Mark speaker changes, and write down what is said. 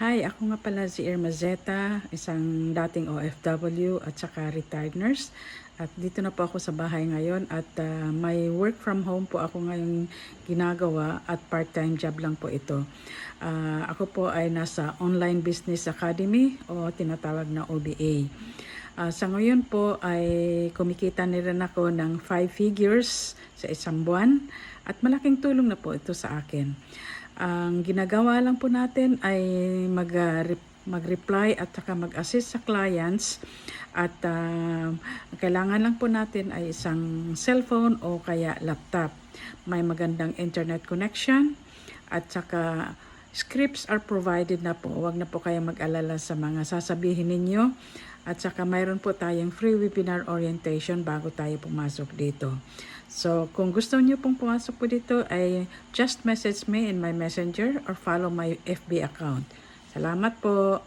Speaker 1: Hi, ako nga pala si Irma Zeta, isang dating OFW at saka retired nurse. At dito na po ako sa bahay ngayon at may work from home po ako ngayong ginagawa at part-time job lang po ito. Ako po ay nasa Online Business Academy o tinatawag na OBA. Sa ngayon po ay kumikita na rin ako ng 5 figures sa isang buwan at malaking tulong na po ito sa akin. Ang ginagawa lang po natin ay mag-reply at saka mag-assist sa clients at kailangan lang po natin ay isang cellphone o kaya laptop. May magandang internet connection at saka scripts are provided na po. Huwag na po kayo mag-alala sa mga sasabihin ninyo. At saka mayroon po tayong free webinar orientation bago tayo pumasok dito. So, kung gusto niyo pong pumasok po dito ay just message me in my messenger or follow my FB account. Salamat po!